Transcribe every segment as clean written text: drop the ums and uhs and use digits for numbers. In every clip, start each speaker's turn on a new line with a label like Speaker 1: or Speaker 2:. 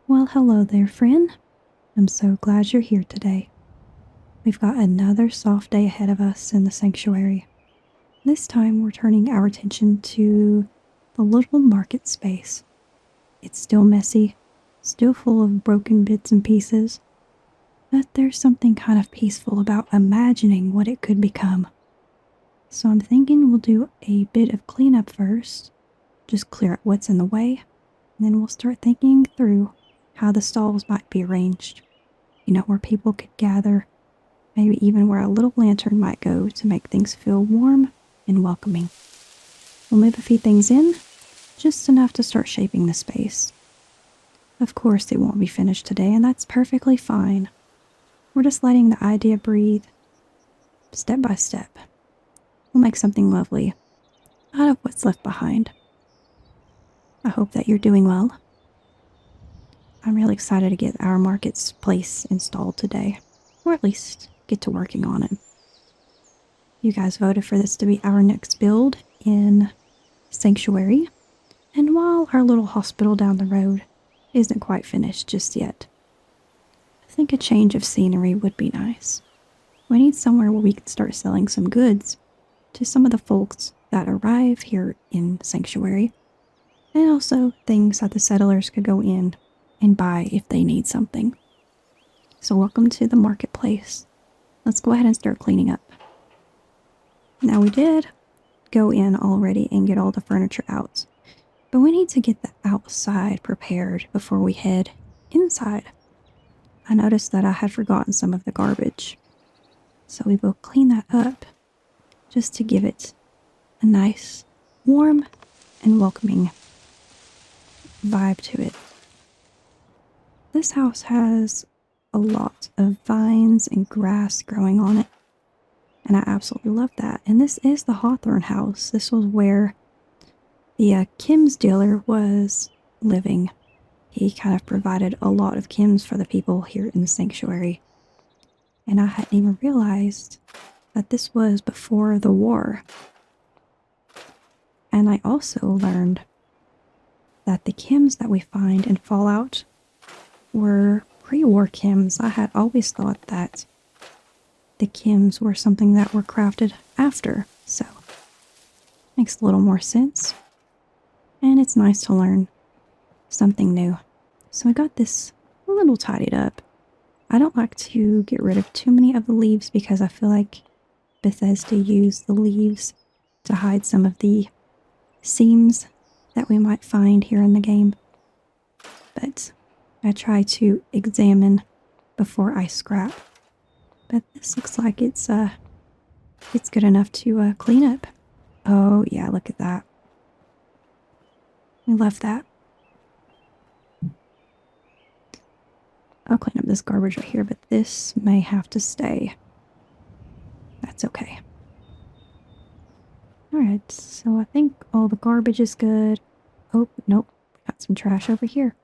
Speaker 1: Well, hello there, friend. I'm so glad you're here today. We've got another soft day ahead of us in the sanctuary. This time we're turning our attention to the little market space. It's still messy, still full of broken bits and pieces, but there's something kind of peaceful about imagining what it could become. So I'm thinking we'll do a bit of cleanup first, just clear up what's in the way, and then we'll start thinking through how the stalls might be arranged. Where people could gather, maybe even where a little lantern might go to make things feel warm and welcoming. We'll move a few things in, just enough to start shaping the space. Of course, it won't be finished today, and that's perfectly fine. We're just letting the idea breathe, step by step. We'll make something lovely out of what's left behind. I hope that you're doing well. I'm really excited to get our market's place installed today, or at least get to working on it. You guys voted for this to be our next build in Sanctuary, and while our little hospital down the road isn't quite finished just yet, I think a change of scenery would be nice. We need somewhere where we can start selling some goods to some of the folks that arrive here in Sanctuary, and also things that the settlers could go in and buy if they need something. So welcome to the marketplace. Let's go ahead and start cleaning up. Now we did go in already and get all the furniture out, but we need to get the outside prepared before we head inside. I noticed that I had forgotten some of the garbage, so we will clean that up just to give it a nice, warm, and welcoming vibe to it. This house has a lot of vines and grass growing on it, and I absolutely love that. And this is the Hawthorne house. This was where the Kim's dealer was living. He kind of provided a lot of Kims for the people here in the sanctuary. And I hadn't even realized that this was before the war. And I also learned that the Kims that we find in Fallout were pre-war Kims. I had always thought that the Kims were something that were crafted after, so makes a little more sense. And it's nice to learn something new. So I got this a little tidied up. I don't like to get rid of too many of the leaves because I feel like Bethesda used the leaves to hide some of the seams that we might find here in the game. But I try to examine before I scrap. But this looks like it's good enough to clean up. Oh yeah, look at that. I love that. I'll clean up this garbage right here, but this may have to stay. That's okay. Alright, so I think all the garbage is good. Oh, nope. Got some trash over here.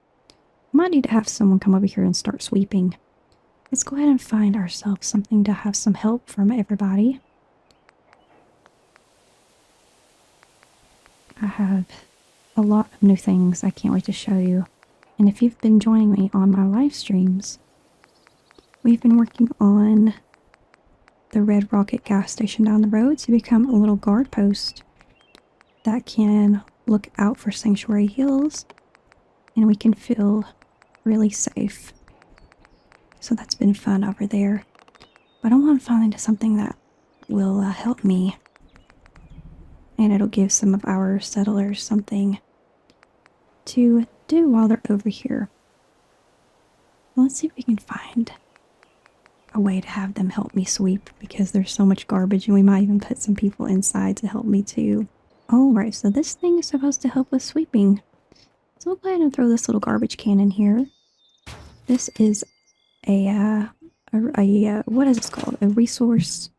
Speaker 1: Might need to have someone come over here and start sweeping. Let's go ahead and find ourselves something to have some help from everybody. I have a lot of new things I can't wait to show you. And if you've been joining me on my live streams, we've been working on the Red Rocket gas station down the road to become a little guard post that can look out for Sanctuary Hills, and we can feel really safe. So that's been fun over there. But I want to find something that will help me, and it'll give some of our settlers something to do while they're over here. Let's see if we can find a way to have them help me sweep, because there's so much garbage, and we might even put some people inside to help me too. Alright, so this thing is supposed to help with sweeping. So we'll go ahead and throw this little garbage can in here. This is what is this called? A resource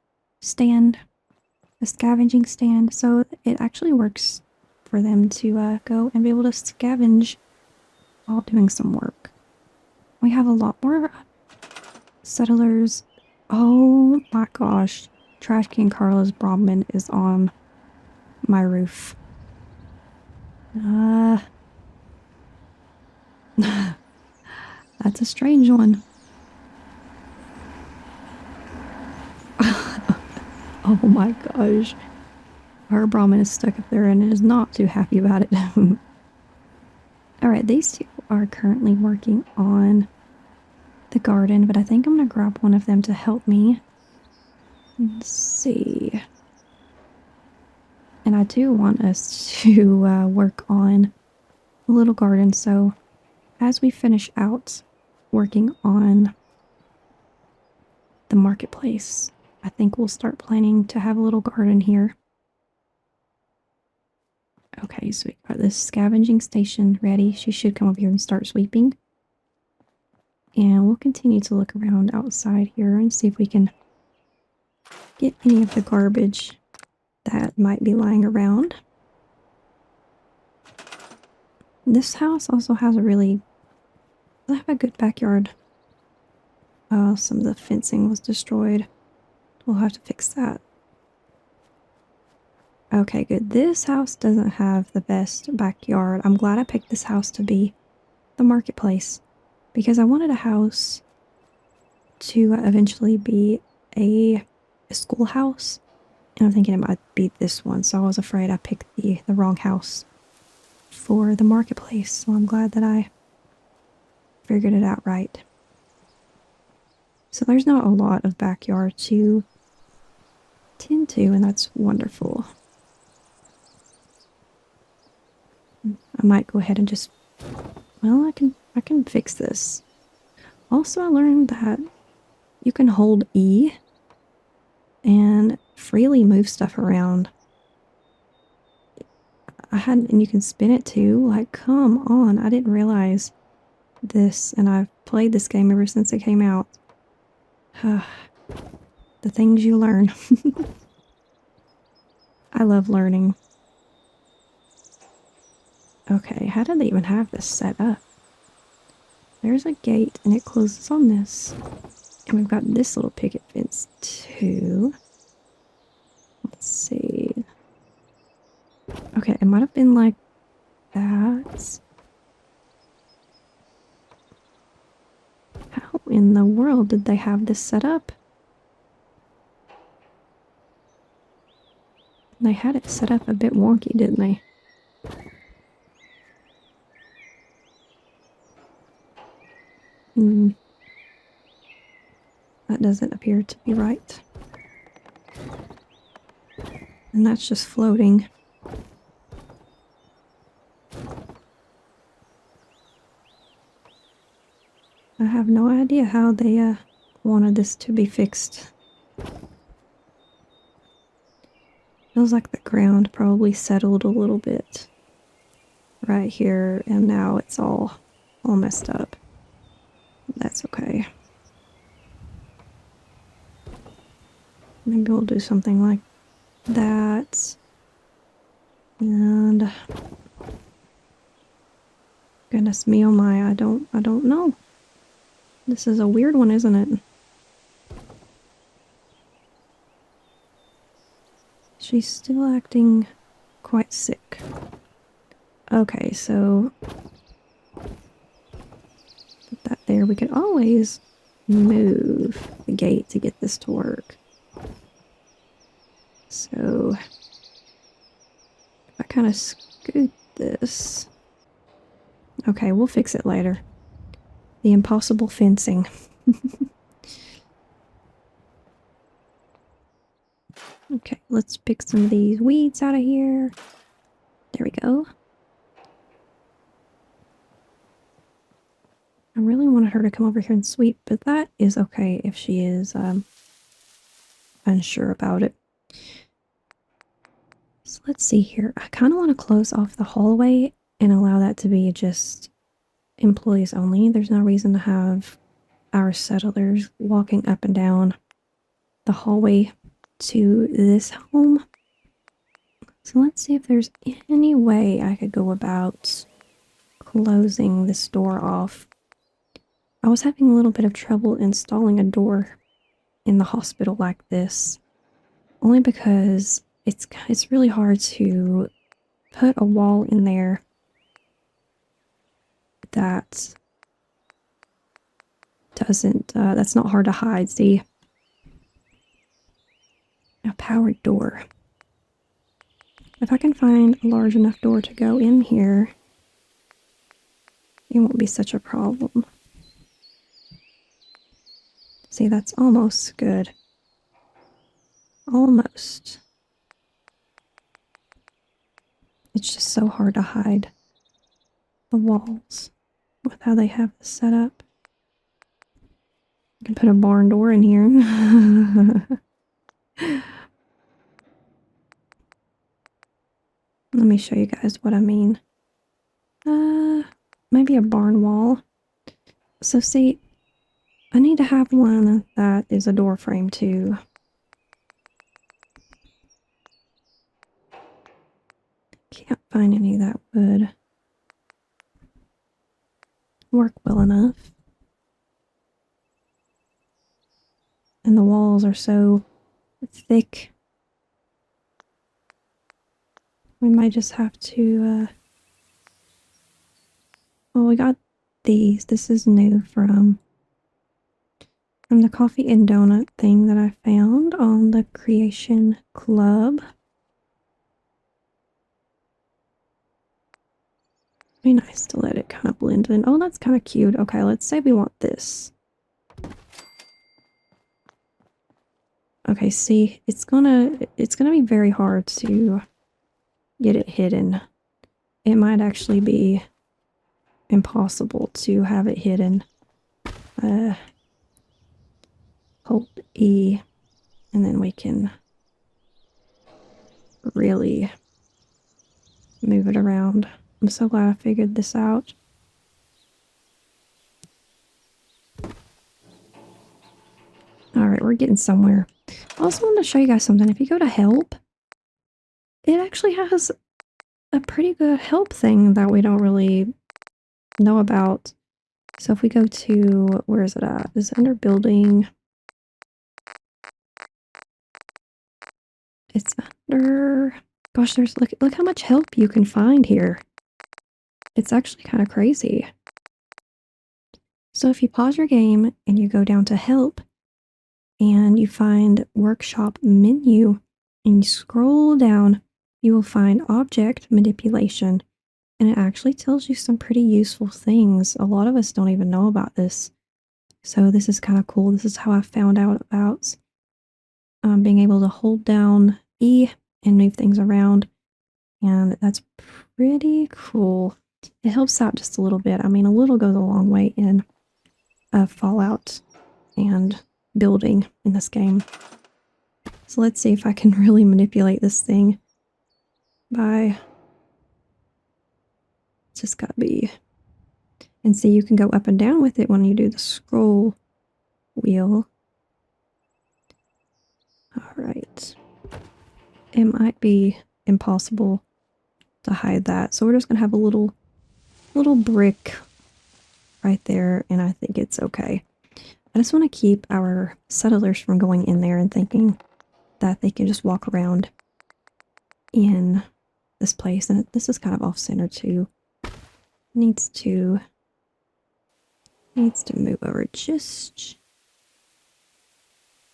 Speaker 1: stand, a scavenging stand. So it actually works for them to go and be able to scavenge while doing some work. We have a lot more settlers. Oh my gosh, Trash Can Carlos Brobman is on my roof. That's a strange one. Oh my gosh. Our Brahmin is stuck up there and is not too happy about it. Alright, these two are currently working on the garden, but I think I'm going to grab one of them to help me. Let's see. And I do want us to work on a little garden, so as we finish out working on the marketplace, I think we'll start planning to have a little garden here. Okay, so we got this scavenging station ready. She should come over here and start sweeping. And we'll continue to look around outside here and see if we can get any of the garbage that might be lying around. This house also has they have a good backyard. Some of the fencing was destroyed. We'll have to fix that. Okay, good. This house doesn't have the best backyard. I'm glad I picked this house to be the marketplace because I wanted a house to eventually be a schoolhouse. And I'm thinking it might be this one, so I was afraid I picked the wrong house for the marketplace. So I'm glad that I figured it out right. So there's not a lot of backyard to tend to, and that's wonderful. I might go ahead and just, well, I can fix this. Also, I learned that you can hold E and freely move stuff around. And you can spin it too. Like, come on, I didn't realize this, and I've played this game ever since it came out. The things you learn. I love learning. Okay, how did they even have this set up? There's a gate and it closes on this. And we've got this little picket fence too. Let's see. Okay, it might have been like that. How in the world did they have this set up? They had it set up a bit wonky, didn't they? That doesn't appear to be right. And that's just floating. I have no idea how they wanted this to be fixed. Feels like the ground probably settled a little bit right here, and now it's all messed up. That's okay. Maybe we'll do something like that. And goodness me, oh my, I don't know. This is a weird one, isn't it? She's still acting quite sick. Okay, so put that there. We could always move the gate to get this to work. So if I kind of scoot this. Okay, we'll fix it later. The impossible fencing. Okay, let's pick some of these weeds out of here. There we go. I really wanted her to come over here and sweep, but that is okay if she is unsure about it. So let's see here. I kind of want to close off the hallway and allow that to be just employees only. There's no reason to have our settlers walking up and down the hallway to this home. So let's see if there's any way I could go about closing this door off. I was having a little bit of trouble installing a door in the hospital like this, only because it's really hard to put a wall in there that doesn't, that's not hard to hide, see? A powered door. If I can find a large enough door to go in here, it won't be such a problem. See, that's almost good. Almost. It's just so hard to hide the walls with how they have this set up. I can put a barn door in here. Let me show you guys what I mean. Maybe a barn wall. So see, I need to have one that is a door frame too. Can't find any that would work well enough. And the walls are so thick. We might just have to, well, we got these. This is new from the coffee and donut thing that I found on the Creation Club. Be nice to let it kind of blend in. Oh, that's kind of cute. Okay, let's say we want this. Okay, see, it's gonna be very hard to get it hidden. It might actually be impossible to have it hidden. Hold E, and then we can really move it around. I'm so glad I figured this out. Alright, we're getting somewhere. I also wanted to show you guys something. If you go to help, it actually has a pretty good help thing that we don't really know about. So if we go to, where is it at? Is it under building? It's under, gosh, there's, look how much help you can find here. It's actually kind of crazy. So if you pause your game and you go down to help and you find workshop menu and you scroll down, you will find object manipulation, and it actually tells you some pretty useful things. A lot of us don't even know about this. So this is kind of cool. This is how I found out about being able to hold down E and move things around. And that's pretty cool. It helps out just a little bit. I mean, a little goes a long way in Fallout and building in this game. So let's see if I can really manipulate this thing by, it's just gotta be, and see, you can go up and down with it when you do the scroll wheel. Alright. It might be impossible to hide that, so we're just gonna have a little brick right there, and I think it's okay. I just want to keep our settlers from going in there and thinking that they can just walk around in this place. And this is kind of off-center too. Needs to move over just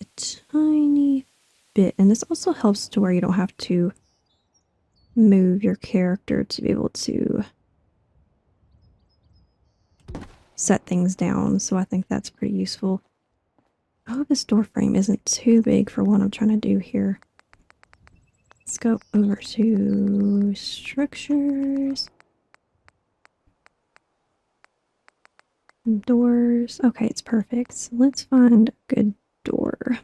Speaker 1: a tiny bit. And this also helps to where you don't have to move your character to be able to set things down. So I think that's pretty useful. I hope this door frame isn't too big for what I'm trying to do here. Let's go over to structures. Doors. Okay, it's perfect. So let's find a good door.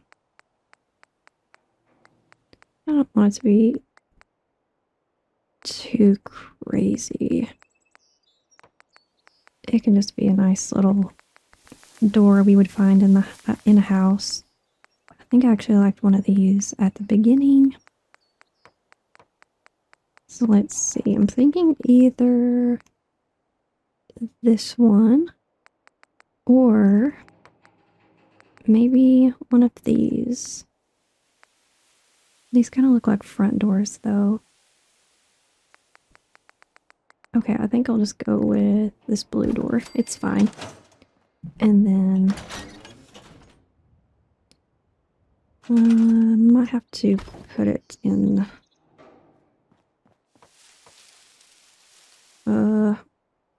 Speaker 1: I don't want it to be too crazy. It can just be a nice little door we would find in a house. I think I actually liked one of these at the beginning. So let's see. I'm thinking either this one or maybe one of these. These kind of look like front doors though. Okay, I think I'll just go with this blue door. It's fine. And then might have to put it in.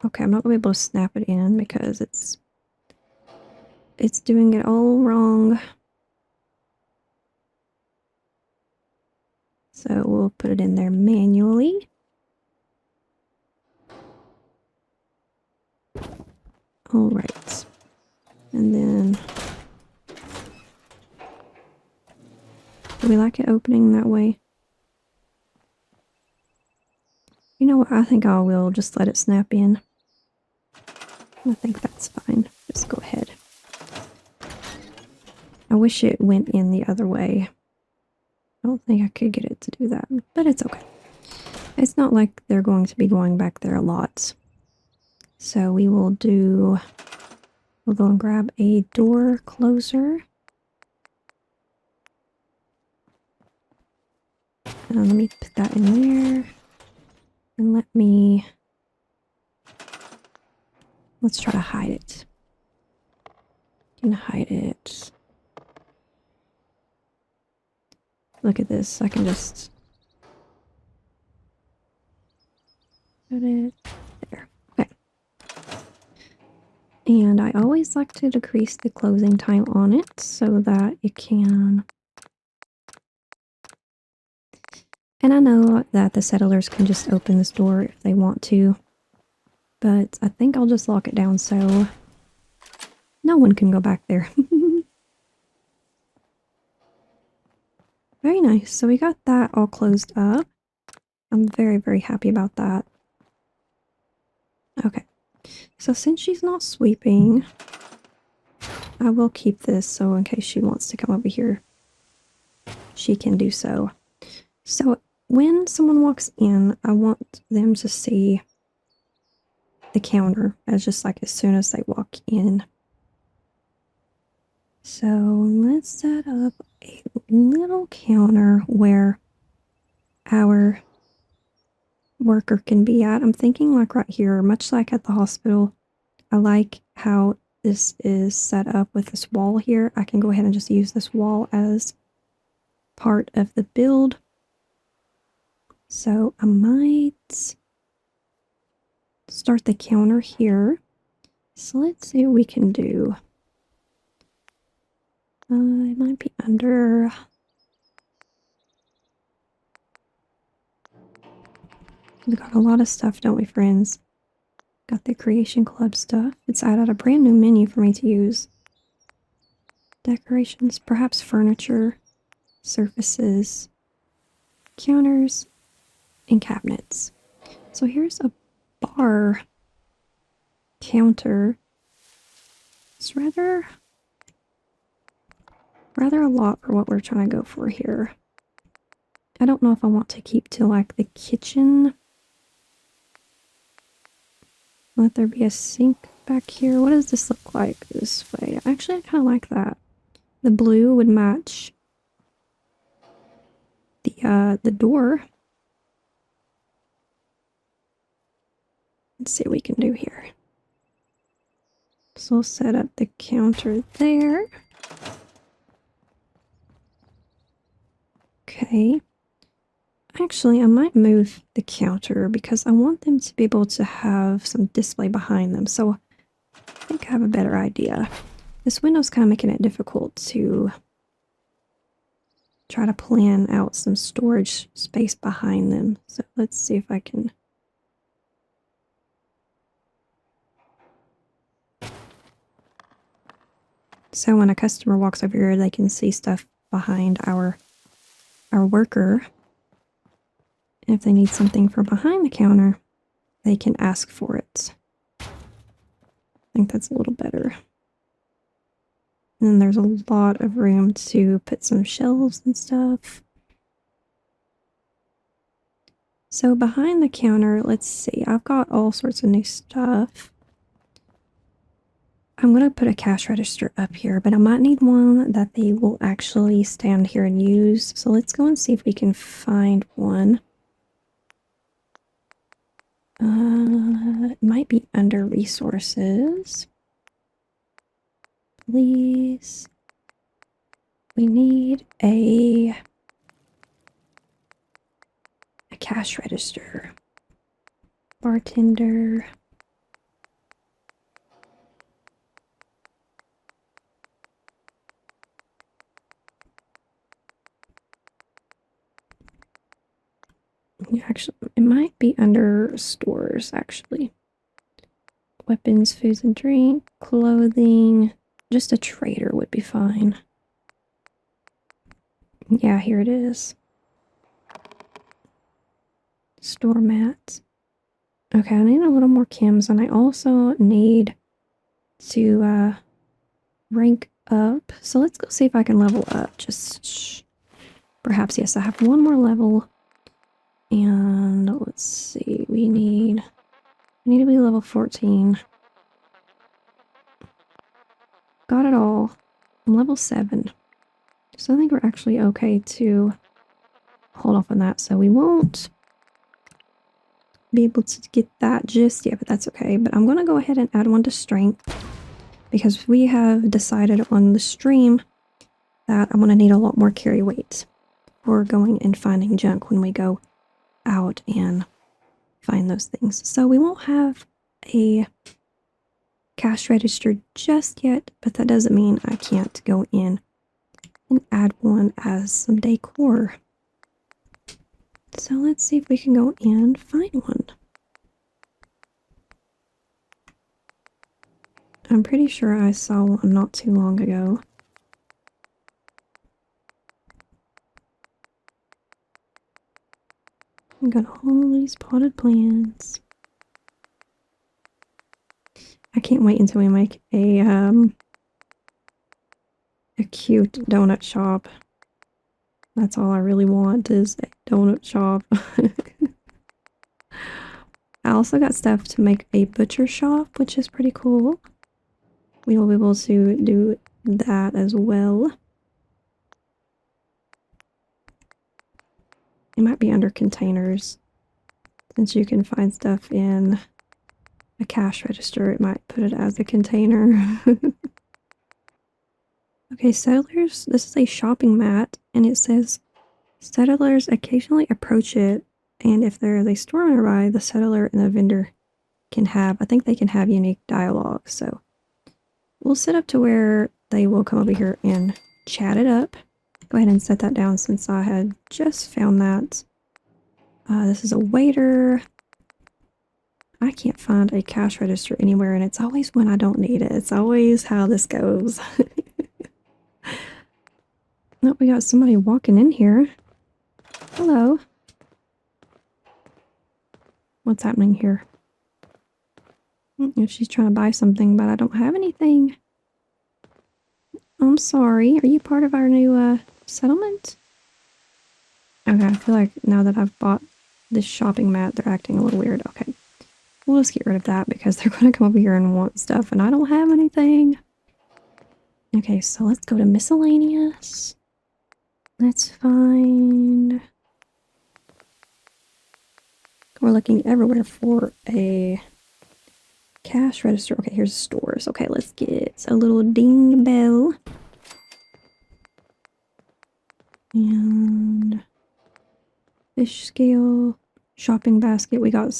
Speaker 1: Okay, I'm not gonna be able to snap it in because it's doing it all wrong. So we'll put it in there manually. All right. And then do we like it opening that way? You know what? I think I will just let it snap in. I think that's fine. Just go ahead. I wish it went in the other way. I don't think I could get it to do that, but it's okay. It's not like they're going to be going back there a lot. So we'll go and grab a door closer. And let me put that in there. And let's try to hide it. Can hide it. Look at this. I can just put it there. Okay. And I always like to decrease the closing time on it so that it can. And I know that the settlers can just open this door if they want to, but I think I'll just lock it down so no one can go back there. Very nice. So we got that all closed up. I'm very, very happy about that. Okay. So since she's not sweeping, I will keep this so in case she wants to come over here, she can do so. So when someone walks in, I want them to see the counter as just like as soon as they walk in. So let's set up a little counter where our worker can be at. I'm thinking like right here, much like at the hospital. I like how this is set up with this wall here. I can go ahead and just use this wall as part of the build. So I might start the counter here. So let's see what we can do. It might be under. We got a lot of stuff, don't we, friends? Got the Creation Club stuff. It's added a brand new menu for me to use. Decorations, perhaps furniture, surfaces, counters, and cabinets. So here's a bar counter. It's rather a lot for what we're trying to go for here. I don't know if I want to keep to like the kitchen. Let there be a sink back here. What does this look like this way? Actually, I kind of like that. The blue would match the door. Let's see what we can do here. So we'll set up the counter there. Okay. Actually, I might move the counter because I want them to be able to have some display behind them. So I think I have a better idea. This window's kind of making it difficult to try to plan out some storage space behind them. So let's see if I can. So when a customer walks over here, they can see stuff behind our worker. And if they need something from behind the counter, they can ask for it. I think that's a little better. And then there's a lot of room to put some shelves and stuff. So behind the counter, let's see, I've got all sorts of new stuff. I'm going to put a cash register up here, but I might need one that they will actually stand here and use. So let's go and see if we can find one. It might be under resources. Please. We need a cash register. Bartender. Actually, it might be under stores, actually. Weapons, foods and drink, clothing. Just a trader would be fine. Yeah, here it is. Store mats. Okay, I need a little more chems, and I also need to rank up. So let's go see if I can level up. Just perhaps, yes, I have one more level. And let's see, I need to be level 14. Got it all. I'm level 7. So I think we're actually okay to hold off on that. So we won't be able to get that just yet, but that's okay. But I'm going to go ahead and add one to strength because we have decided on the stream that I'm going to need a lot more carry weight for going and finding junk when we go out and find those things. So we won't have a cash register just yet, but that doesn't mean I can't go in and add one as some decor. So let's see if we can go and find one. I'm pretty sure I saw one not too long ago. I got all these potted plants. I can't wait until we make a cute donut shop. That's all I really want is a donut shop. I also got stuff to make a butcher shop, which is pretty cool. We will be able to do that as well. It might be under containers. Since you can find stuff in a cash register, it might put it as a container. Okay, settlers, this is a shopping mat, and it says, settlers occasionally approach it, and if there is a store nearby, the settler and the vendor can have, I think they can have unique dialogue, so we'll set up to where they will come over here and chat it up. Go ahead and set that down since I had just found that. This is a waiter. I can't find a cash register anywhere, and it's always when I don't need it. It's always how this goes. Oh, we got somebody walking in here. Hello. What's happening here? She's trying to buy something, but I don't have anything. I'm sorry. Are you part of our new settlement? Okay, I feel like now that I've bought this shopping mat, they're acting a little weird. Okay. We'll just get rid of that because they're going to come over here and want stuff, and I don't have anything. Okay, so let's go to miscellaneous. Let's find... We're looking everywhere for a cash register. Okay, here's stores. Okay, let's get a little ding bell. And fish scale, shopping basket. We got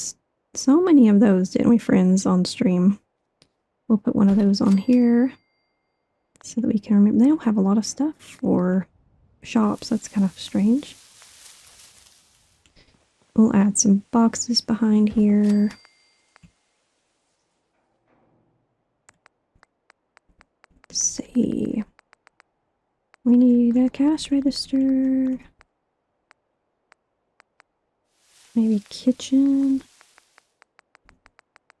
Speaker 1: so many of those, didn't we, friends, on stream? We'll put one of those on here so that we can remember. They don't have a lot of stuff for shops. That's kind of strange. We'll add some boxes behind here. Let's see. We need a cash register. Maybe kitchen.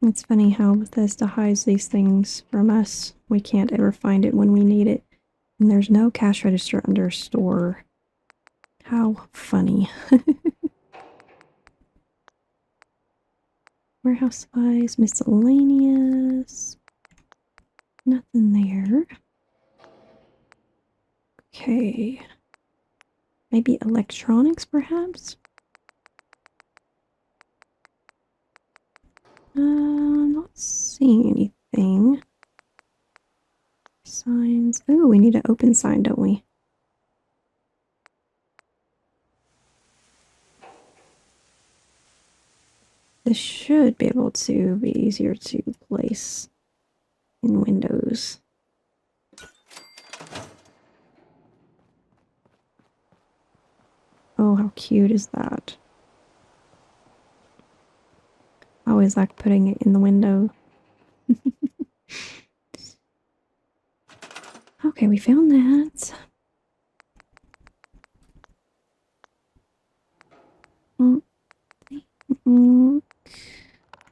Speaker 1: It's funny how Bethesda hides these things from us. We can't ever find it when we need it. And there's no cash register under store. How funny. Warehouse supplies, miscellaneous. Nothing there. Okay. Maybe electronics, perhaps? I'm not seeing anything. Signs. Oh, we need an open sign, don't we? This should be able to be easier to place in windows. Oh, how cute is that? I always like putting it in the window. Okay, we found that.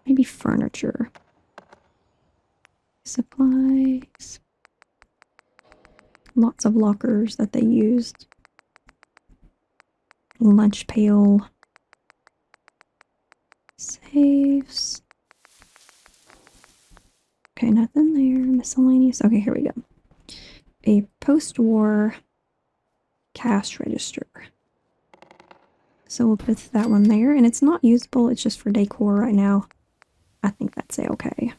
Speaker 1: Maybe furniture. Supplies. Lots of lockers that they used. Lunch pail. Safes. Okay, nothing there. Miscellaneous. Okay, here we go. A post-war cash register. So we'll put that one there. And it's not usable. It's just for decor right now. I think that's okay.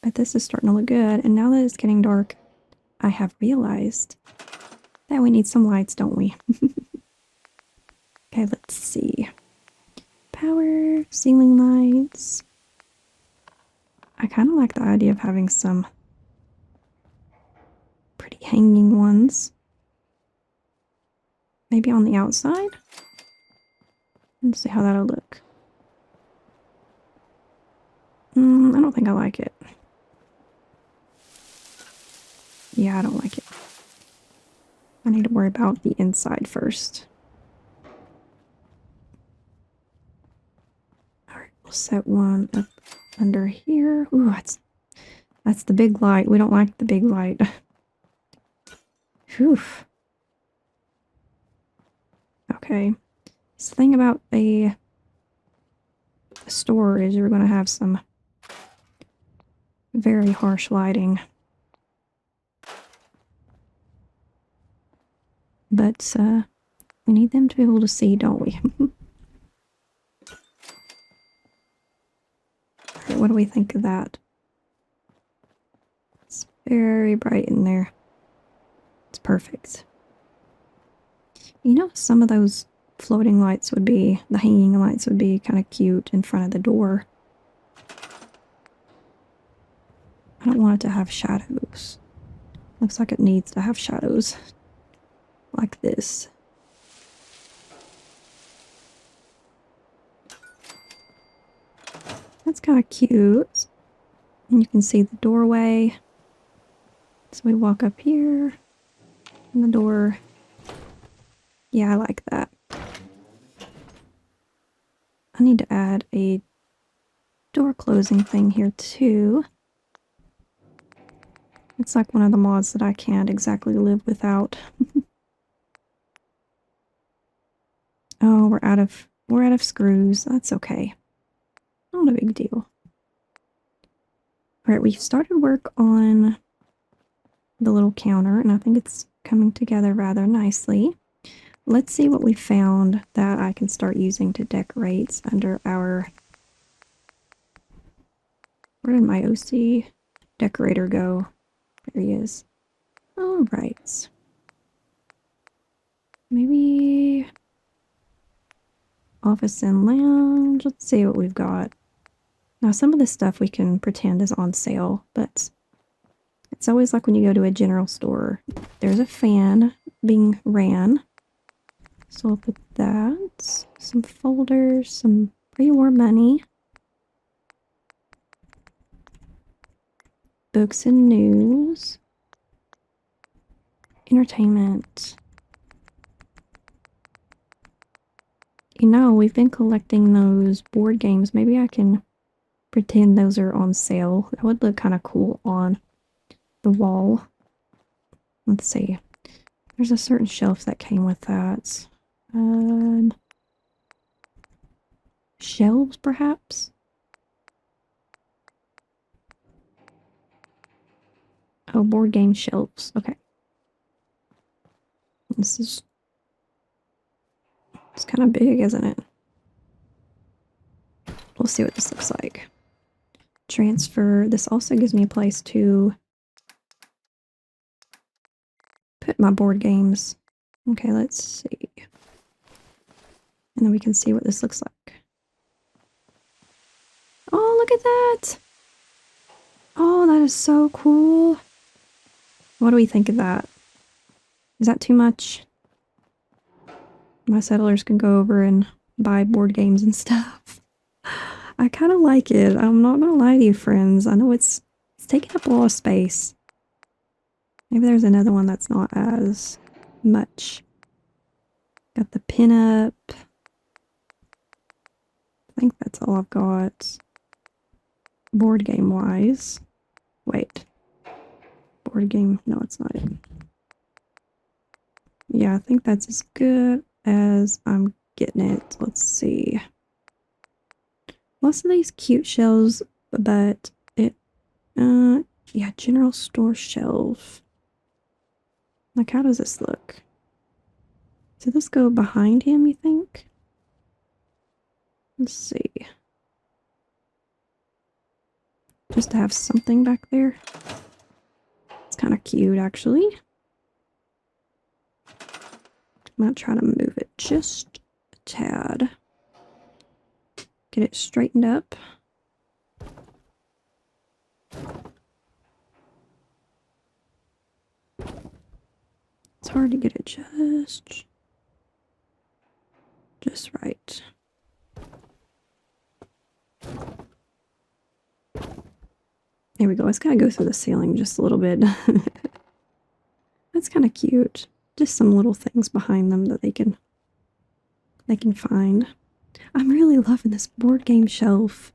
Speaker 1: But this is starting to look good. And now that it's getting dark, I have realized that we need some lights, don't we? Okay, let's see. Power, ceiling lights. I kind of like the idea of having some pretty hanging ones. Maybe on the outside? Let's see how that'll look. I don't think I like it. Yeah, I don't like it. I need to worry about the inside first. Alright, we'll set one up under here. Ooh, that's the big light. We don't like the big light. Whew. Okay. So the thing about a store is you're going to have some very harsh lighting. But we need them to be able to see, don't we? Alright, what do we think of that? It's very bright in there. It's perfect. You know, some of those floating lights would be, the hanging lights would be kind of cute in front of the door. I don't want it to have shadows. Looks like it needs to have shadows. Like this. That's kind of cute. And you can see the doorway. So we walk up here. And the door. Yeah, I like that. I need to add a door closing thing here too. It's like one of the mods that I can't exactly live without. Oh, we're out of screws. That's okay. Not a big deal. Alright, we've started work on the little counter, and I think it's coming together rather nicely. Let's see what we found that I can start using to decorate under our... Where did my OC decorator go? There he is. Alright. Maybe... office and lounge. Let's see what we've got. Now, some of this stuff we can pretend is on sale, but it's always like when you go to a general store. There's a fan being ran. So I'll put that. Some folders, some pre-war money. Books and news. Entertainment. You know, we've been collecting those board games. Maybe I can pretend those are on sale. That would look kind of cool on the wall. Let's see. There's a certain shelf that came with that. Shelves, perhaps? Oh, board game shelves. Okay. This is... It's kind of big, isn't it? We'll see what this looks like. transfer. This also gives me a place to put my board games. Okay, let's see. And then we can see what this looks like. Oh, look at that! Oh, that is so cool. What do we think of that? Is that too much? My settlers can go over and buy board games and stuff. I kind of like it. I'm not gonna lie to you, friends. I know it's taking up a lot of space. Maybe there's another one that's not as much. Got the pin-up. I think that's all I've got. Board game-wise. Wait. Board game. No, it's not it. Yeah, I think that's as good as I'm getting it. Let's see. Lots of these cute shelves, but it, yeah, general store shelf. Like, how does this look? Did this go behind him, you think? Let's see. Just to have something back there. It's kind of cute, actually. I'm gonna try to move it just a tad. Get it straightened up. It's hard to get it just right. There we go. It's gotta go through the ceiling just a little bit. That's kind of cute. Just some little things behind them that they can find. I'm really loving this board game shelf.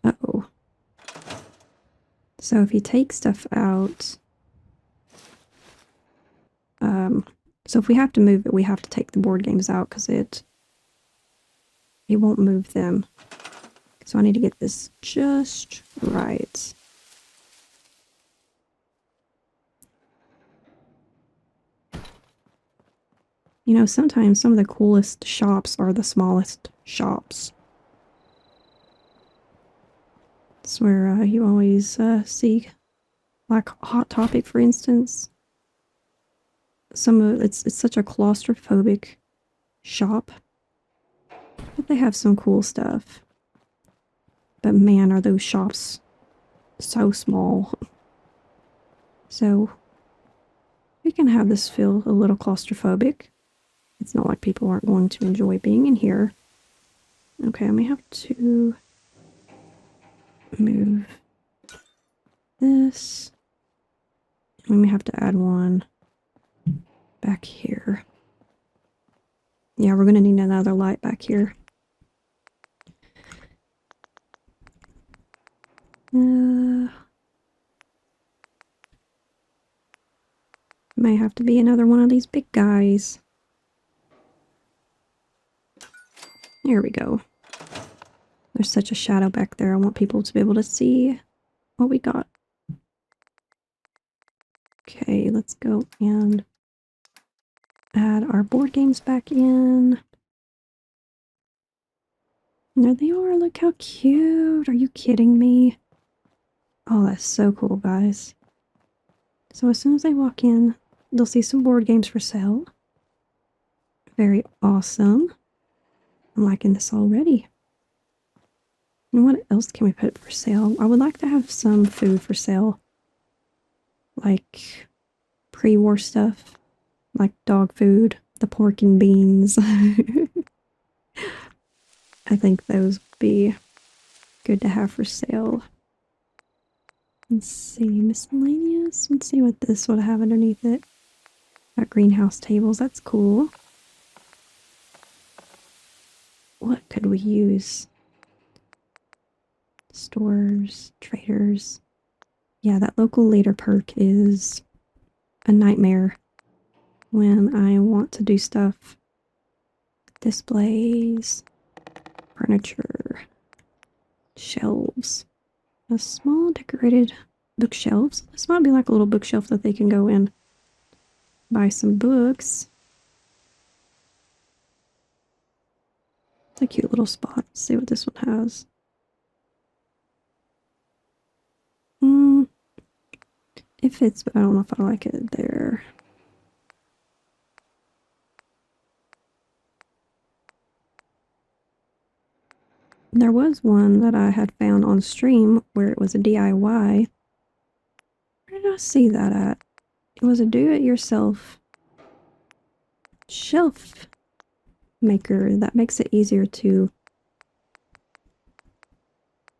Speaker 1: Uh-oh. So if you take stuff out, so if we have to move it, we have to take the board games out because it won't move them. So I need to get this just right. You know, sometimes some of the coolest shops are the smallest shops. It's where you always see, like Hot Topic, for instance. It's such a claustrophobic shop, but they have some cool stuff. But man, are those shops so small. So we can have this feel a little claustrophobic. It's not like people aren't going to enjoy being in here. Okay, I may have to move this. We may have to add one back here. Yeah, we're going to need another light back here. May have to be another one of these big guys. There we go. There's such a shadow back there. I want people to be able to see what we got. Okay, let's go and add our board games back in. And there they are. Look how cute. Are you kidding me? Oh, that's so cool, guys. So as soon as they walk in, they'll see some board games for sale. Very awesome. I'm liking this already. And what else can we put for sale? I would like to have some food for sale. Like pre-war stuff. Like dog food, the pork and beans. I think those would be good to have for sale. Let's see, miscellaneous. Let's see what this would have underneath it. Got greenhouse tables, that's cool. What could we use? Stores, traders. Yeah, that local leader perk is a nightmare when I want to do stuff. Displays, furniture, shelves. A small decorated bookshelves. This might be like a little bookshelf that they can go in, buy some books. It's a cute little spot. Let's see what this one has. It fits, but I don't know if I like it there. There was one that I had found on stream where it was a DIY. Where did I see that at? It was a do-it-yourself shelf maker that makes it easier to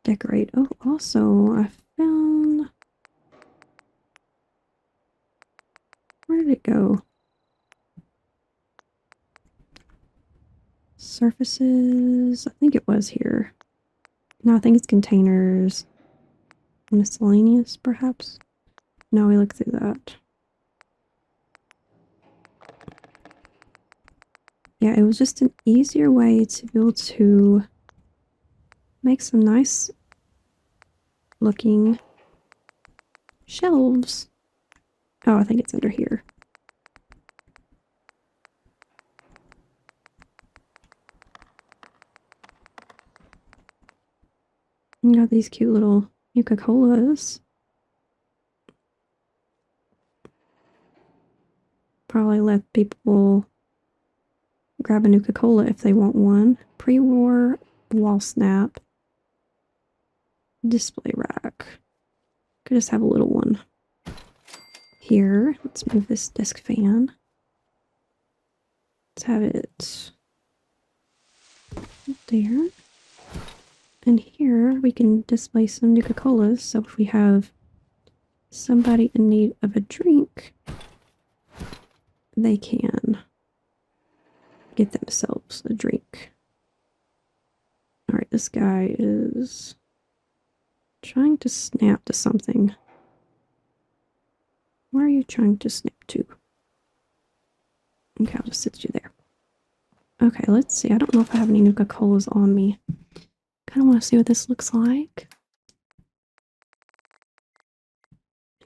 Speaker 1: decorate. Oh, also, I found... Where did it go? Surfaces. I think it was here. No, I think it's containers. Miscellaneous, perhaps? No, we looked through that. Yeah, it was just an easier way to be able to make some nice looking shelves. Oh, I think it's under here. You got these cute little Nuka-Colas. Probably let people grab a Nuka-Cola if they want one. Pre-war wall snap. Display rack. Could just have a little one. Here, let's move this desk fan. Let's have it there. And here we can display some Nuka-Colas. So if we have somebody in need of a drink, they can get themselves a drink. Alright, this guy is trying to snap to something. Where are you trying to snap to? Okay, I'll just sit you there. Okay, let's see. I don't know if I have any Nuka-Colas on me. Kind of want to see what this looks like.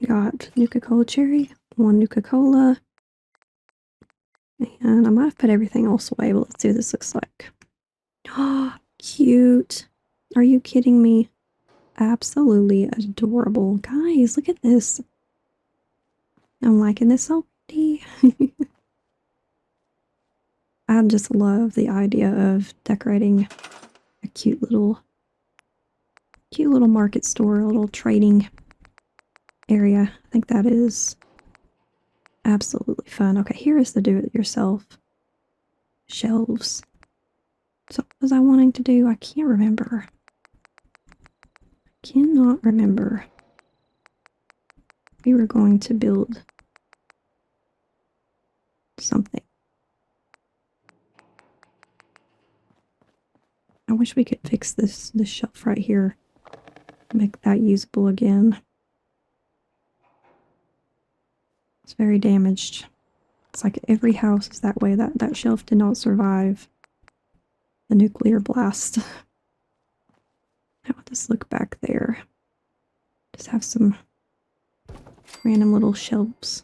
Speaker 1: Got Nuka-Cola cherry, one Nuka-Cola. And I might have put everything else away, but let's see what this looks like. Oh, cute. Are you kidding me? Absolutely adorable. Guys, look at this. I'm liking this already. I just love the idea of decorating a cute little market store, a little trading area. I think that is absolutely fun. Okay, here is the do-it-yourself shelves. So what was I wanting to do? I can't remember. Cannot remember. We were going to build something. I wish we could fix this shelf right here. Make that usable again. It's very damaged. It's like every house is that way. That shelf did not survive the nuclear blast. How would this look back there? Just have some random little shelves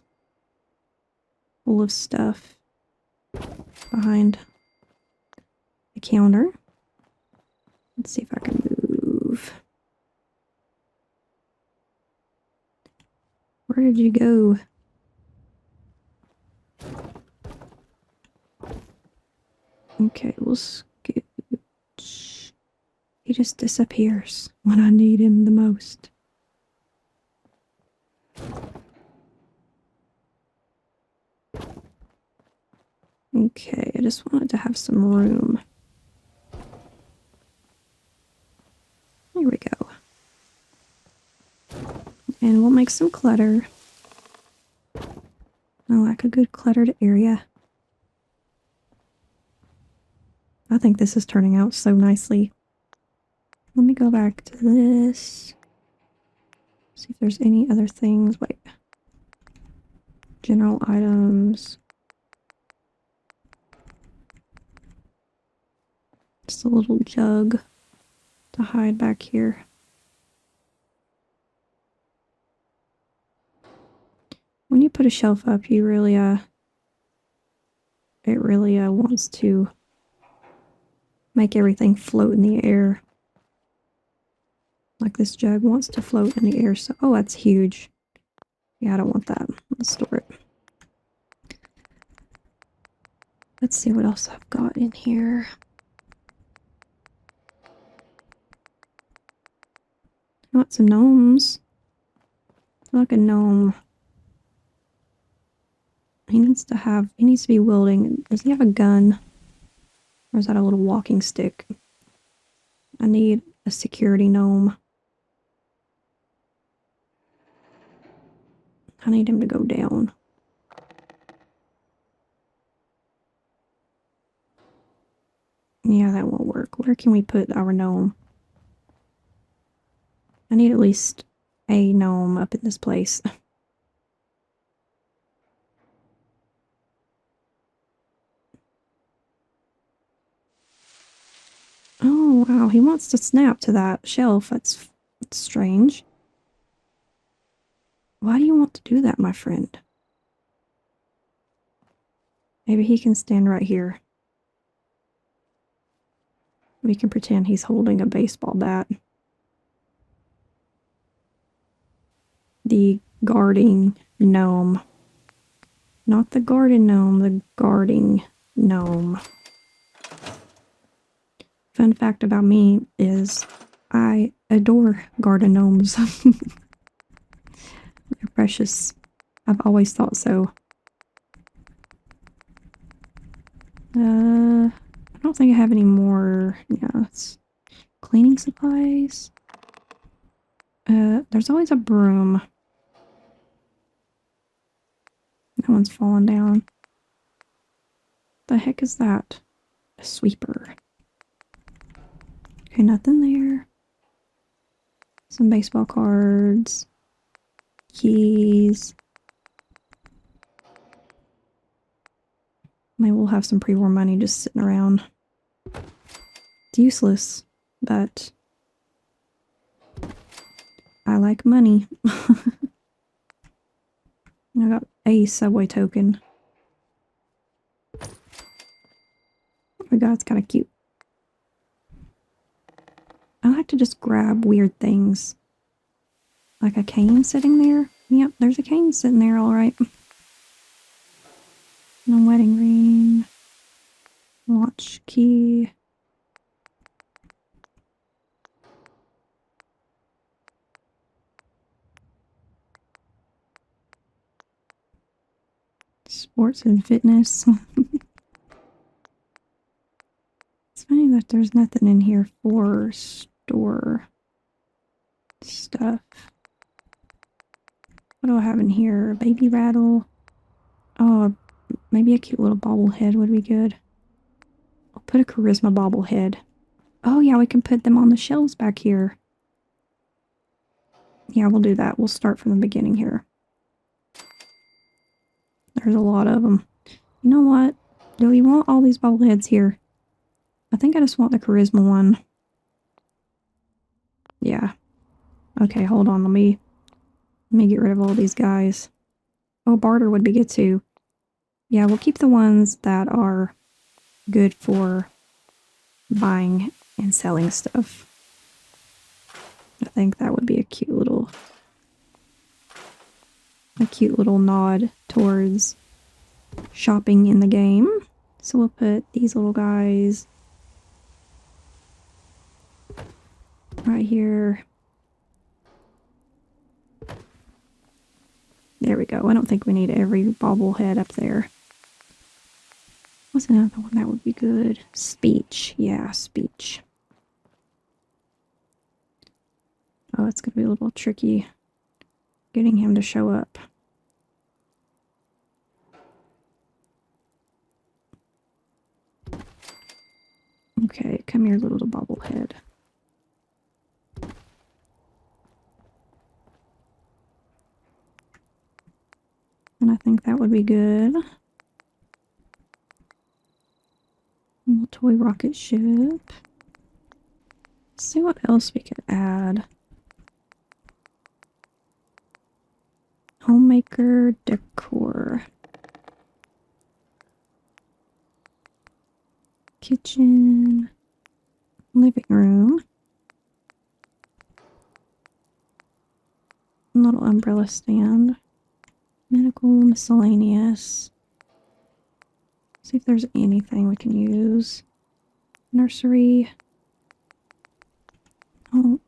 Speaker 1: full of stuff behind the counter. Let's see if I can move. Where did you go? Okay, we'll scooch. He just disappears when I need him the most. Okay, I just wanted to have some room. There we go. And we'll make some clutter. I like a good cluttered area. I think this is turning out so nicely. Let me go back to this. See if there's any other things. Wait. General items. Just a little jug to hide back here. When you put a shelf up, you really, it really wants to make everything float in the air. Like this jug wants to float in the air, so... Oh, that's huge. Yeah, I don't want that. Let's store it. Let's see what else I've got in here. I want some gnomes. I like a gnome. He needs to be wielding. Does he have a gun? Or is that a little walking stick? I need a security gnome. I need him to go down. Yeah, that won't work. Where can we put our gnome? I need at least a gnome up in this place. Oh, wow. He wants to snap to that shelf. That's strange. Why do you want to do that, my friend? Maybe he can stand right here. We can pretend he's holding a baseball bat. The guarding gnome. Not the garden gnome, the guarding gnome. Fun fact about me is I adore garden gnomes. They're precious. I've always thought so. I don't think I have any more. Yeah, it's cleaning supplies. There's always a broom. That one's fallen down. The heck is that? A sweeper. Okay, nothing there. Some baseball cards. Keys. Maybe we'll have some pre-war money just sitting around. It's useless, but I like money. I got a subway token. Oh my god, it's kind of cute. I like to just grab weird things. Like a cane sitting there. Yep, there's a cane sitting there, alright. And a wedding ring. Watch key. Sports and fitness. It's funny that there's nothing in here for store stuff. What do I have in here? A baby rattle. Oh, maybe a cute little bobblehead would be good. I'll put a charisma bobblehead. Oh yeah, we can put them on the shelves back here. Yeah, we'll do that. We'll start from the beginning here. There's a lot of them. You know what? Do we want all these bobbleheads here? I think I just want the charisma one. Yeah. Okay, hold on. Let me get rid of all these guys. Oh, barter would be good too. Yeah, we'll keep the ones that are good for buying and selling stuff. I think that would be a cute little nod towards shopping in the game. So we'll put these little guys right here. There we go. I don't think we need every bobblehead up there. What's another one that would be good? Speech. Yeah, speech. Oh, it's going to be a little tricky getting him to show up. Okay, come here, little bobblehead. And I think that would be good. Little toy rocket ship. Let's see what else we could add. Homemaker decor. Kitchen. Living room. Little umbrella stand. Medical, miscellaneous. See if there's anything we can use. Nursery. Oh.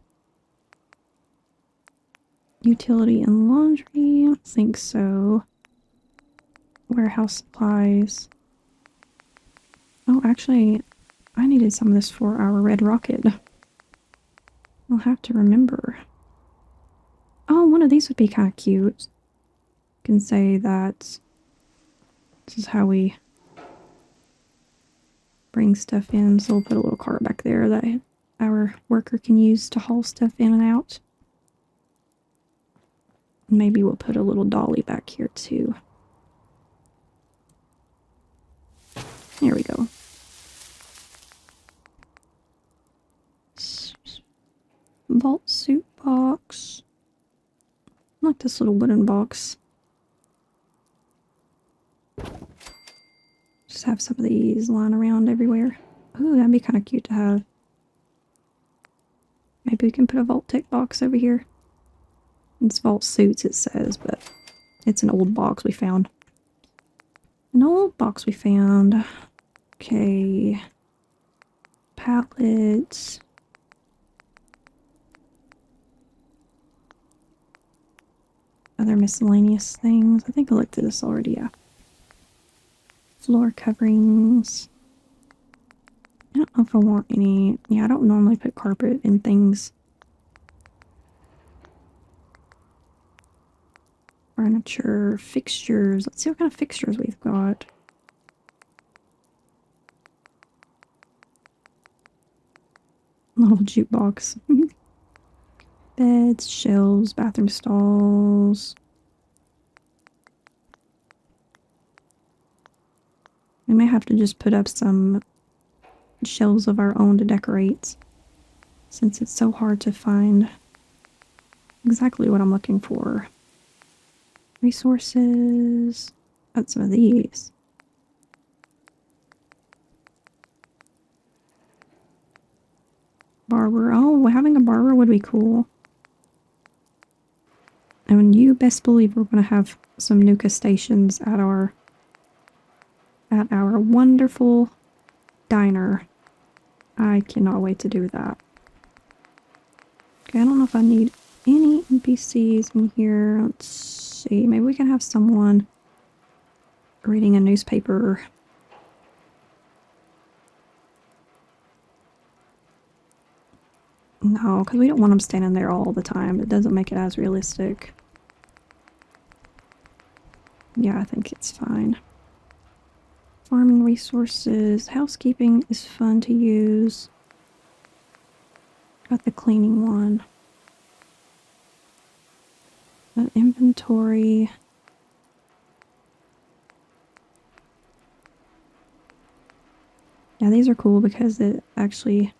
Speaker 1: Utility and laundry. I don't think so. Warehouse supplies. Oh, actually, I needed some of this for our red rocket. I'll have to remember. Oh, one of these would be kind of cute. You can say that this is how we bring stuff in. So we'll put a little cart back there that our worker can use to haul stuff in and out. Maybe we'll put a little dolly back here too. There we go. Vault suit box. I like this little wooden box. Just have some of these lying around everywhere. Ooh, that'd be kind of cute to have. Maybe we can put a Vault Tech box over here. It's Vault Suits, it says, but it's an old box we found. An old box we found. Okay. Pallets. Other miscellaneous things. I think I looked at this already, yeah. Floor coverings. I don't know if I want any. Yeah, I don't normally put carpet in things. Furniture, fixtures. Let's see what kind of fixtures we've got. Little jukebox. Beds, shelves, bathroom stalls. We may have to just put up some shelves of our own to decorate, since it's so hard to find exactly what I'm looking for. Resources. Got some of these. Barber. Oh, having a barber would be cool. And you best believe we're going to have some Nuka stations at our wonderful diner. I cannot wait to do that. Okay, I don't know if I need any NPCs in here. Let's see. Maybe we can have someone reading a newspaper. No, because we don't want them standing there all the time. It doesn't make it as realistic. Yeah, I think it's fine. Farming resources. Housekeeping is fun to use. Got the cleaning one. An inventory. Yeah, these are cool because it actually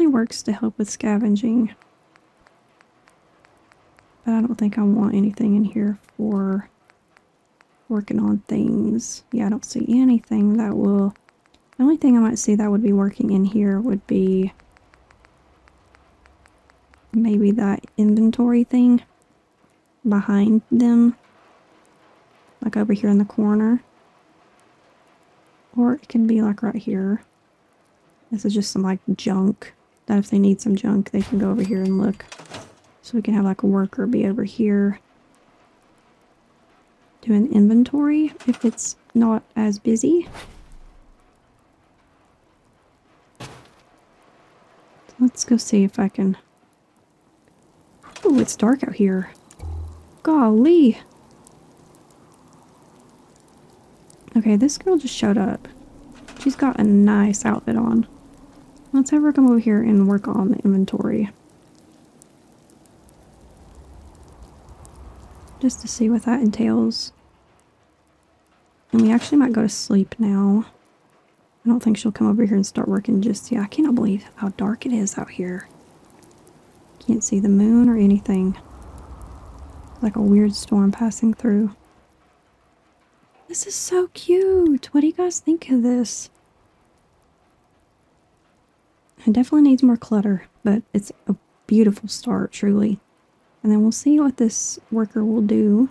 Speaker 1: works to help with scavenging. But I don't think I want anything in here for working on things. Yeah, I don't see anything that will... The only thing I might see that would be working in here would be maybe that inventory thing behind them. Like over here in the corner. Or it can be like right here. This is just some like junk. That if they need some junk, they can go over here and look. So we can have like a worker be over here doing inventory if it's not as busy. Let's go see if I can... Oh, it's dark out here. Golly. Okay, this girl just showed up. She's got a nice outfit on. Let's have her come over here and work on the inventory. Just to see what that entails. And we actually might go to sleep now. I don't think she'll come over here and start working just yet. I cannot believe how dark it is out here. Can't see the moon or anything. Like a weird storm passing through. This is so cute. What do you guys think of this? It definitely needs more clutter, but it's a beautiful start, truly. And then we'll see what this worker will do.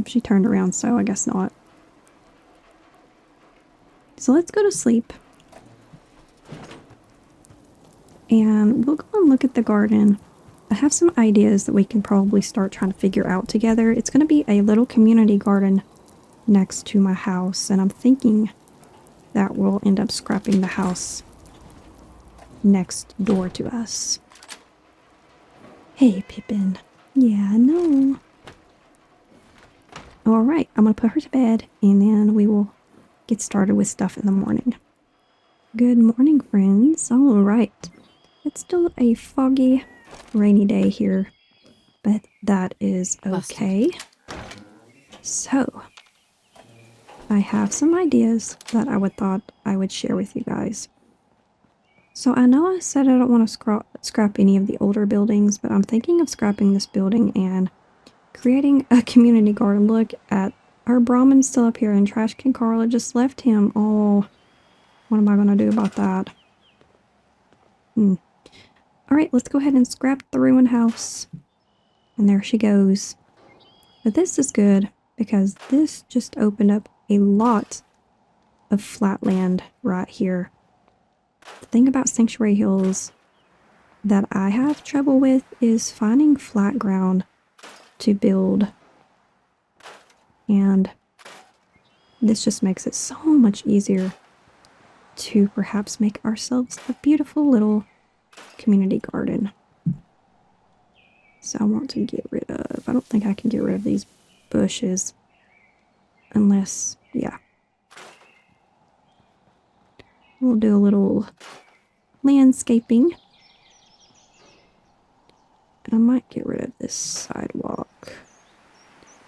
Speaker 1: She turned around, so I guess not. So let's go to sleep. And we'll go and look at the garden. I have some ideas that we can probably start trying to figure out together. It's going to be a little community garden next to my house, and I'm thinking that we'll end up scrapping the house next door to us. Hey, Pippin. Yeah, I know. Alright, I'm going to put her to bed, and then we will get started with stuff in the morning. Good morning, friends. Alright. It's still a foggy, rainy day here, but that is okay. So, I have some ideas that I thought I would share with you guys. So I know I said I don't want to scrap any of the older buildings, but I'm thinking of scrapping this building and creating a community garden. Look at our Brahmin's still up here and Trash Can Carla just left him. Oh, what am I going to do about that? Alright, let's go ahead and scrap the ruined house. And there she goes. But this is good because this just opened up a lot of flat land right here. The thing about Sanctuary Hills that I have trouble with is finding flat ground to build. And this just makes it so much easier to perhaps make ourselves a beautiful little community garden. So I want to get rid of, I don't think I can get rid of these bushes unless, yeah. We'll do a little landscaping. And I might get rid of this sidewalk.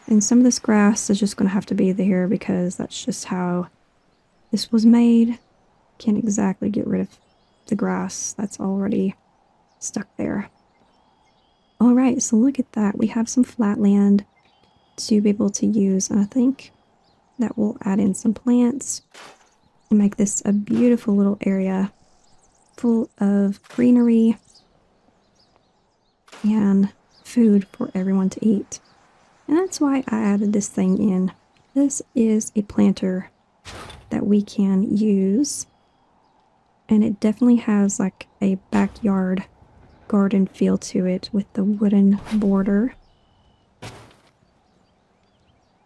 Speaker 1: And some of this grass is just going to have to be there because that's just how this was made. Can't exactly get rid of the grass that's already stuck there. Alright, so look at that. We have some flat land to be able to use. And I think that we'll add in some plants and make this a beautiful little area full of greenery and food for everyone to eat. And that's why I added this thing in. This is a planter that we can use. And it definitely has like a backyard garden feel to it with the wooden border.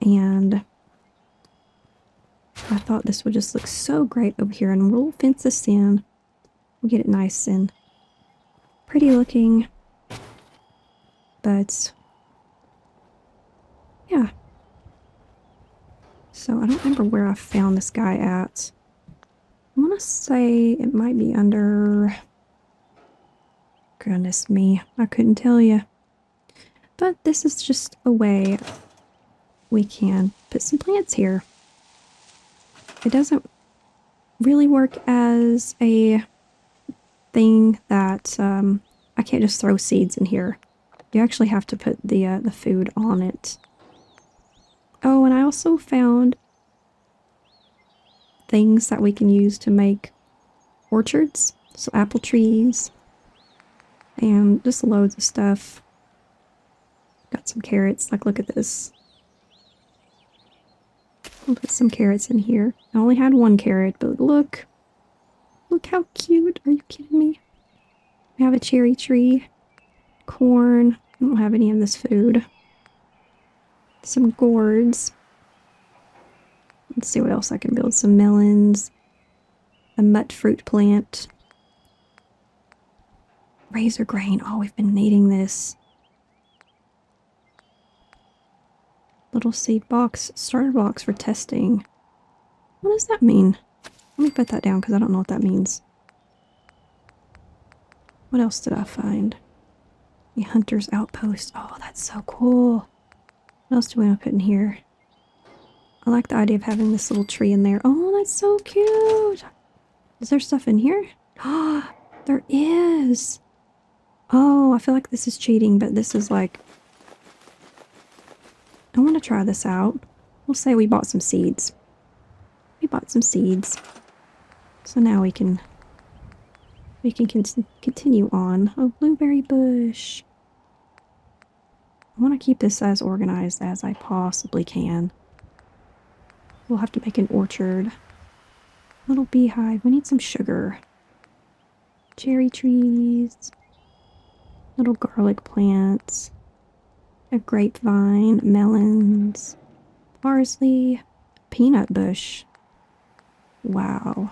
Speaker 1: And I thought this would just look so great over here. And we'll fence this in. We'll get it nice and pretty looking. But yeah. So I don't remember where I found this guy at. I want to say it might be under... Goodness me, I couldn't tell you. But this is just a way we can put some plants here. It doesn't really work as a thing that I can't just throw seeds in here. You actually have to put the food on it. Oh, and I also found things that we can use to make orchards. So apple trees and just loads of stuff. Got some carrots. Like, look at this. I'll put some carrots in here. I only had one carrot, but look. Look how cute. Are you kidding me? We have a cherry tree. Corn. I don't have any of this food. Some gourds. Let's see what else I can build. Some melons. A mutt fruit plant. Razor grain. Oh, we've been needing this. Little seed box. Starter box for testing. What does that mean? Let me put that down because I don't know what that means. What else did I find? The hunter's outpost. Oh, that's so cool. What else do we want to put in here? I like the idea of having this little tree in there. Oh, that's so cute. Is there stuff in here? Ah, there is. Oh, I feel like this is cheating, but this is like... I want to try this out. We'll say we bought some seeds. We bought some seeds. So now we can We can continue on. Oh, blueberry bush. I want to keep this as organized as I possibly can. We'll have to make an orchard. Little beehive. We need some sugar. Cherry trees. Little garlic plants. A grapevine. Melons. Parsley. Peanut bush. Wow.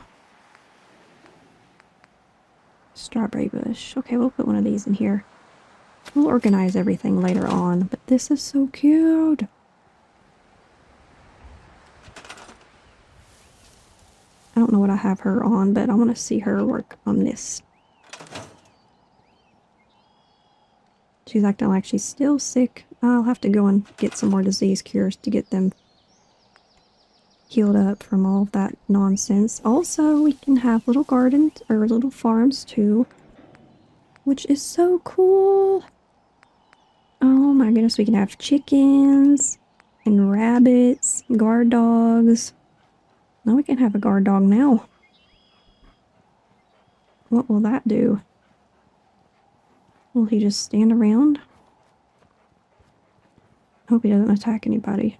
Speaker 1: Strawberry bush. Okay, we'll put one of these in here. We'll organize everything later on, but this is so cute. I don't know what I have her on, but I want to see her work on this. She's acting like she's still sick. I'll have to go and get some more disease cures to get them healed up from all of that nonsense. Also, we can have little gardens or little farms too, which is so cool. Oh my goodness, we can have chickens and rabbits, guard dogs. Now we can have a guard dog now. What will that do? Will he just stand around? Hope he doesn't attack anybody.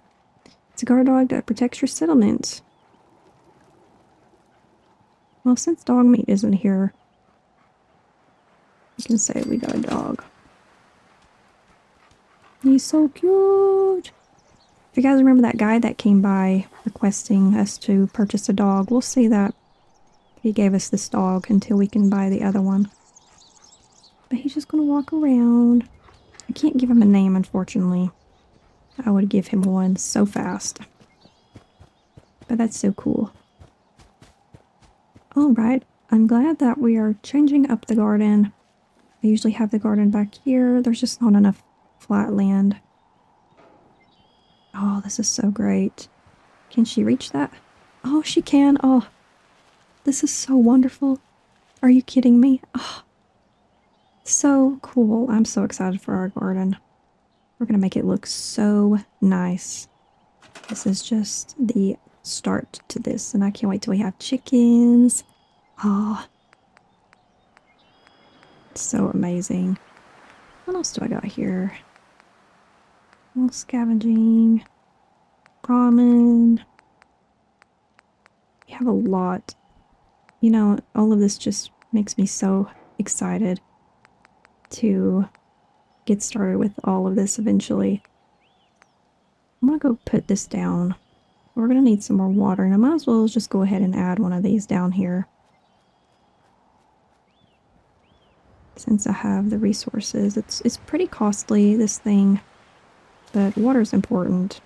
Speaker 1: It's a guard dog that protects your settlement. Well, since dog meat isn't here, we can say we got a dog. He's so cute! If you guys remember that guy that came by requesting us to purchase a dog, we'll say that he gave us this dog until we can buy the other one. But he's just gonna walk around. I can't give him a name, unfortunately. I would give him one so fast. But that's so cool. Alright, I'm glad that we are changing up the garden. I usually have the garden back here. There's just not enough flat land. Oh, this is so great. Can she reach that? Oh, she can. Oh, this is so wonderful. Are you kidding me? Oh, so cool. I'm so excited for our garden. We're going to make it look so nice. This is just the start to this, and I can't wait till we have chickens. Oh, so amazing. What else do I got here? A little scavenging. Ramen. We have a lot. You know, all of this just makes me so excited to get started with all of this eventually. I'm gonna go put this down. We're gonna need some more water, and I might as well just go ahead and add one of these down here. Since I have the resources. It's pretty costly, this thing, but water's important.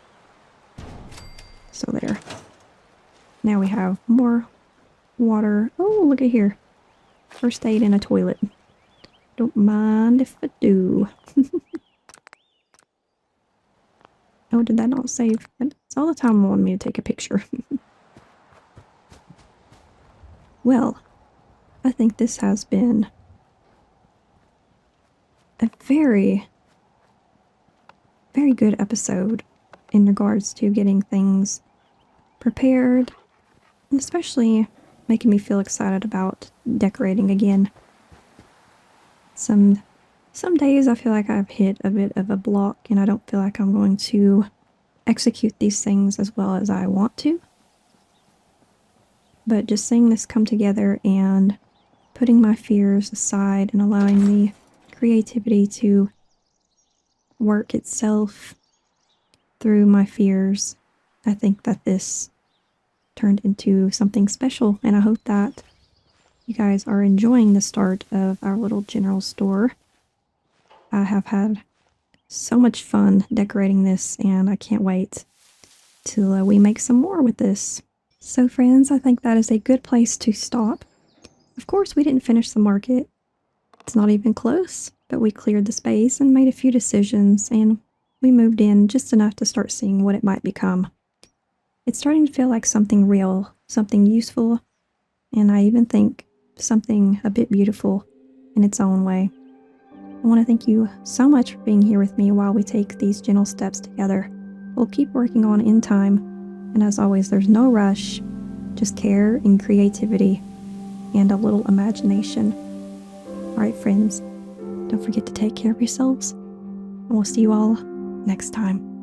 Speaker 1: So there. Now we have more water. Oh, look at here. First aid in a toilet. Don't mind if I do. Oh, did that not save? It's all the time wanting me to take a picture. Well, I think this has been a very, very good episode in regards to getting things prepared, and especially making me feel excited about decorating again. Some days I feel like I've hit a bit of a block and I don't feel like I'm going to execute these things as well as I want to. But just seeing this come together and putting my fears aside and allowing the creativity to work itself through my fears, I think that this turned into something special, and I hope that you guys are enjoying the start of our little general store. I have had so much fun decorating this, and I can't wait till we make some more with this. So friends, I think that is a good place to stop. Of course, we didn't finish the market. It's not even close, but we cleared the space and made a few decisions, and we moved in just enough to start seeing what it might become. It's starting to feel like something real, something useful, and I even think something a bit beautiful in its own way. I want to thank you so much for being here with me while we take these gentle steps together. We'll keep working on in time, and as always, there's no rush, just care and creativity, and a little imagination. All right, friends, don't forget to take care of yourselves, and we'll see you all next time.